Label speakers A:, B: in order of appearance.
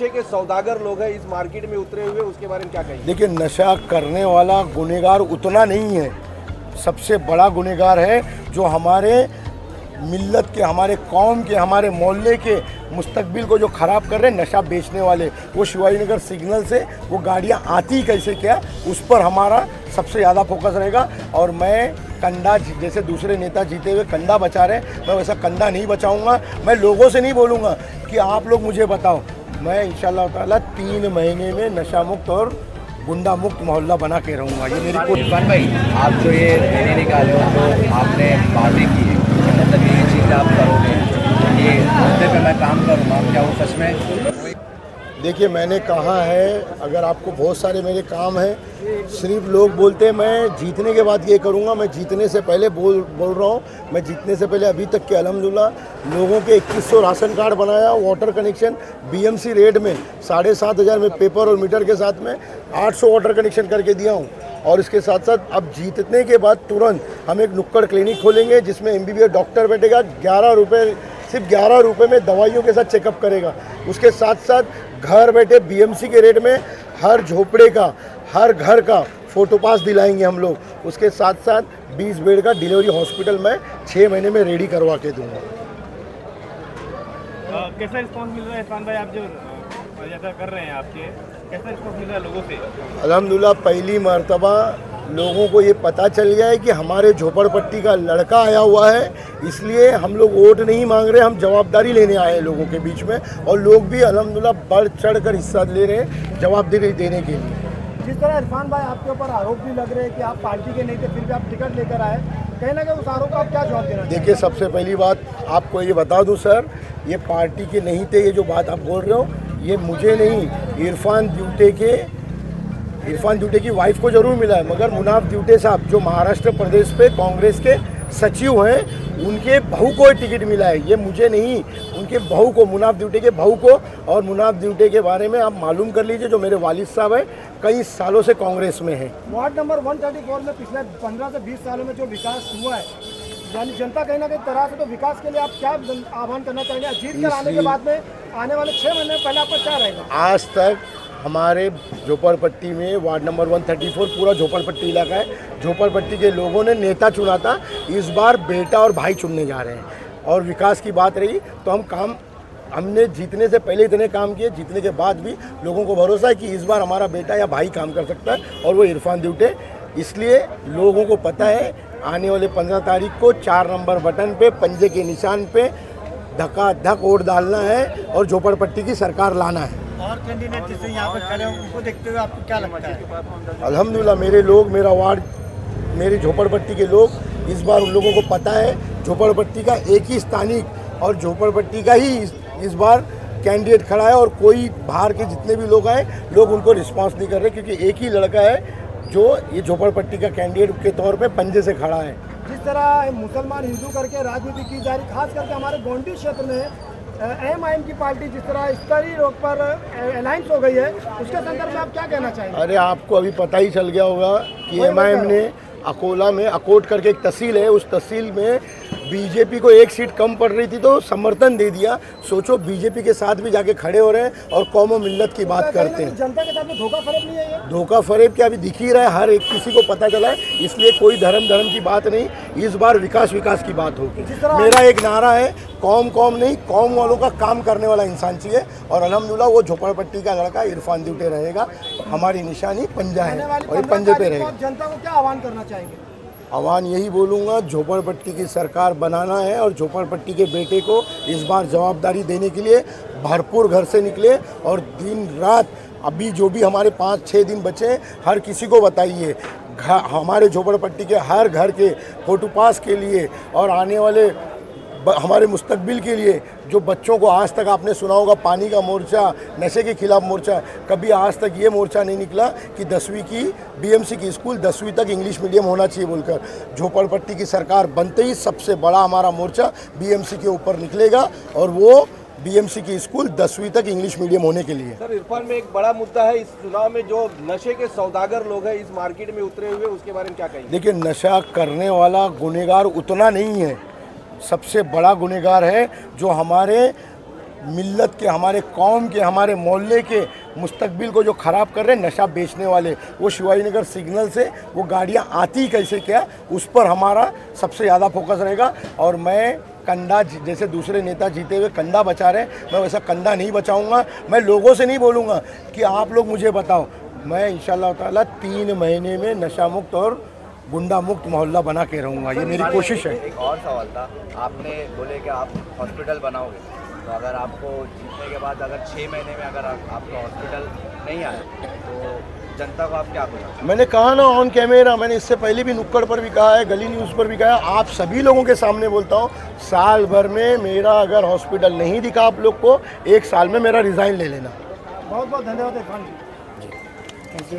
A: नशे के सौदागर लोग हैं इस मार्केट में उतरे हुए, उसके बारे में क्या कहेंगे?
B: देखिए, नशा करने वाला गुनहगार उतना नहीं है, सबसे बड़ा गुनहगार है जो हमारे मिल्लत के, हमारे कौम के, हमारे मोहल्ले के मुस्तकबिल को जो ख़राब कर रहे हैं, नशा बेचने वाले। वो शिवाजी नगर सिग्नल से वो गाड़ियाँ आती कैसे क्या, उस पर हमारा सबसे ज़्यादा फोकस रहेगा। और मैं कंधा, जैसे दूसरे नेता जीते हुए कंधा बचा रहे हैं, मैं वैसा कंधा नहीं बचाऊंगा। मैं लोगों से नहीं बोलूँगा कि आप लोग मुझे बताओ, मैं इंशाल्लाह ताला 3 महीने में नशा मुक्त और गुंडा मुक्त मोहल्ला बना के रहूँगा। ये मेरी कोशिश।
C: इरफान भाई, आप जो ये रैली निकाले हो, जो आपने बातें की है, मतलब ये चीज़ आप करोगे, ये मुद्दे पे मैं काम करूँगा, क्या वो सच में?
B: देखिए, मैंने कहा है, अगर आपको बहुत सारे मेरे काम हैं, सिर्फ लोग बोलते हैं मैं जीतने के बाद ये करूँगा, मैं जीतने से पहले बोल रहा हूँ। मैं जीतने से पहले अभी तक के अल्हम्दुलिल्लाह लोगों के 2100 राशन कार्ड बनाया, वाटर कनेक्शन बीएमसी रेट में 7500 में पेपर और मीटर के साथ में 800 वाटर कनेक्शन करके दिया हूँ। और इसके साथ साथ अब जीतने के बाद तुरंत हम एक नुक्कड़ क्लिनिक खोलेंगे जिसमें MBBS डॉक्टर बैठेगा, 11 रुपये, सिर्फ 11 रुपये में दवाइयों के साथ चेकअप करेगा। उसके साथ साथ घर बैठे BMC के रेट में हर झोपड़े का, हर घर का फ़ोटो पास दिलाएंगे हम लोग। उसके साथ साथ 20 बेड का डिलीवरी हॉस्पिटल मैं 6 महीने में रेडी करवा के दूँगा।
D: कैसा रिस्पॉन्स मिल रहा है इरफान भाई, आप जो यात्रा कर रहे हैं, आपके कैसा रिस्पॉन्स मिल रहा है लोगों से?
B: अल्हम्दुलिल्लाह पहली मर्तबा लोगों को ये पता चल गया है कि हमारे झोपड़पट्टी का लड़का आया हुआ है, इसलिए हम लोग वोट नहीं मांग रहे, हम जवाबदारी लेने आए हैं लोगों के बीच में। और लोग भी अल्हम्दुलिल्लाह बढ़ चढ़ कर हिस्सा ले रहे हैं जवाबदारी देने के लिए।
E: जिस तरह इरफान भाई आपके ऊपर आरोप भी लग रहे हैं कि आप पार्टी के नहीं थे, फिर भी आप टिकट लेकर आए, कहीं ना कहीं उस आरोप का आप क्या जवाब देना?
B: देखिए, सबसे पहली बात आपको ये बता दूं सर, ये पार्टी के नहीं थे, ये जो बात आप बोल रहे हो ये मुझे नहीं, इरफान ड्यूटे की वाइफ को जरूर मिला है, मगर मुनाफ ड्यूटे साहब जो महाराष्ट्र प्रदेश पे कांग्रेस के सचिव हैं, उनके बहू को टिकट मिला है। ये मुझे नहीं, उनके बहू को, मुनाफ ड्यूटे के बहू को। और मुनाफ ड्यूटे के बारे में आप मालूम कर लीजिए, जो मेरे वालिद साहब हैं, कई सालों से कांग्रेस में हैं।
E: वार्ड नंबर 134 में पिछले 15 से 20 सालों में जो विकास हुआ है, यानी जनता कहीं ना कहीं तरह से, तो विकास के लिए आप क्या आह्वान करना चाहेंगे? जीत कर आने के बाद में आने वाले 6 महीने में पहले आपका क्या रहेगा?
B: आज तक हमारे झोपड़पट्टी में वार्ड नंबर 134 पूरा झोपड़पट्टी इलाका है, झोपड़पट्टी के लोगों ने नेता चुना था, इस बार बेटा और भाई चुनने जा रहे हैं। और विकास की बात रही तो हमने जीतने से पहले इतने काम किए, जीतने के बाद भी लोगों को भरोसा है कि इस बार हमारा बेटा या भाई काम कर सकता है, और वो इरफान ड्यूटे। इसलिए लोगों को पता है आने वाले 15 तारीख को 4 नंबर बटन पे, पंजे के निशान पे धकाधक वोट डालना है और झोपड़पट्टी की सरकार लाना है।
E: और कैंडिडेट जिससे यहाँ पर खड़े हैं उनको देखते हुए आपको क्या लगता है?
B: अल्हम्दुलिल्लाह मेरे लोग, मेरा वार्ड, मेरी झोपड़पट्टी के लोग, इस बार उन लोगों को पता है झोपड़पट्टी का एक ही स्थानिक और झोपड़पट्टी का ही इस बार कैंडिडेट खड़ा है। और कोई बाहर के जितने भी लोग आए, लोग उनको रिस्पांस नहीं कर रहे, क्योंकि एक ही लड़का है जो ये झोपड़पट्टी का कैंडिडेट के तौर पे पंजे से खड़ा है।
E: जिस तरह मुसलमान हिंदू करके राजनीति की जा रही, खास करके हमारे गोंडी क्षेत्र में MIM की पार्टी जिस तरह स्तरीय रोड पर अलायंस हो गई है, उसके संदर्भ में आप क्या कहना चाहेंगे?
B: अरे, आपको अभी पता ही चल गया होगा कि MIM ने अकोला में, अकोट करके एक तहसील है, उस तहसील में बीजेपी को एक सीट कम पड़ रही थी तो समर्थन दे दिया। सोचो, बीजेपी के साथ भी जाके खड़े हो रहे हैं और कौम और मिल्लत की बात करते हैं।
E: जनता के साथ में धोखा फरेब नहीं है ये? धोखा
B: फरेब क्या, अभी दिख ही रहा है, हर एक किसी को पता चला है। इसलिए कोई धर्म की बात नहीं, इस बार विकास की बात होगी। मेरा एक नारा है, कौम नहीं, कौम वालों का काम करने वाला इंसान चाहिए। और अल्हम्दुलिल्लाह वो झोपड़पट्टी का लड़का इरफान ड्यूटे रहेगा। हमारी निशानी पंजा है और ये पंजे पे रहेगा।
E: जनता को क्या आह्वान करना चाहेंगे?
B: आह्वान यही बोलूँगा, झोपड़पट्टी की सरकार बनाना है और झोपड़पट्टी के बेटे को इस बार जवाबदारी देने के लिए भरपूर घर से निकले और दिन रात, अभी जो भी हमारे 5-6 दिन बचे, हर किसी को बताइए, हमारे झोपड़पट्टी के हर घर के फोटो पास के लिए और आने वाले हमारे मुस्तकबिल के लिए, जो बच्चों को आज तक आपने सुना होगा पानी का मोर्चा, नशे के खिलाफ मोर्चा, कभी आज तक ये मोर्चा नहीं निकला कि 10वीं की BMC की स्कूल 10वीं तक इंग्लिश मीडियम होना चाहिए बोलकर। झोपड़पट्टी की सरकार बनते ही सबसे बड़ा हमारा मोर्चा BMC के ऊपर निकलेगा और वो BMC की स्कूल 10वीं तक इंग्लिश मीडियम होने के लिए।
A: सर, इरफान में एक बड़ा मुद्दा है इस चुनाव में, जो नशे के सौदागर लोग हैं इस मार्केट में उतरे हुए, उसके बारे में क्या कहेंगे?
B: देखिए, नशा करने वाला गुनहगार उतना नहीं है, सबसे बड़ा गुनहगार है जो हमारे मिल्लत के, हमारे कौम के, हमारे मोहल्ले के मुस्तकबिल को जो ख़राब कर रहे हैं नशा बेचने वाले, वो शिवाजी नगर सिग्नल से वो गाड़ियाँ आती कैसे क्या, उस पर हमारा सबसे ज़्यादा फोकस रहेगा। और मैं कंधा, जैसे दूसरे नेता जीते हुए कंधा बचा रहे हैं, मैं वैसा कंधा नहीं बचाऊंगा। मैं लोगों से नहीं बोलूँगा कि आप लोग मुझे बताओ, मैं इंशाल्लाह ताला 3 महीने में नशा मुक्त और गुंडा मुक्त मोहल्ला बना के रहूँगा, ये मेरी कोशिश है।
C: एक और सवाल था, आपने बोले कि आप हॉस्पिटल बनाओगे, तो अगर आपको जीतने के बाद अगर 6 महीने में अगर आपका हॉस्पिटल नहीं आया तो जनता को आप क्या बोलोगे?
B: मैंने कहा ना ऑन कैमरा, मैंने इससे पहले भी नुक्कड़ पर भी कहा है, गली न्यूज़ पर भी कहा है, आप सभी लोगों के सामने बोलता हूँ, साल भर में मेरा अगर हॉस्पिटल नहीं दिखा आप लोग को, 1 साल में मेरा रिज़ाइन ले लेना।
E: बहुत बहुत धन्यवाद इरफान जी।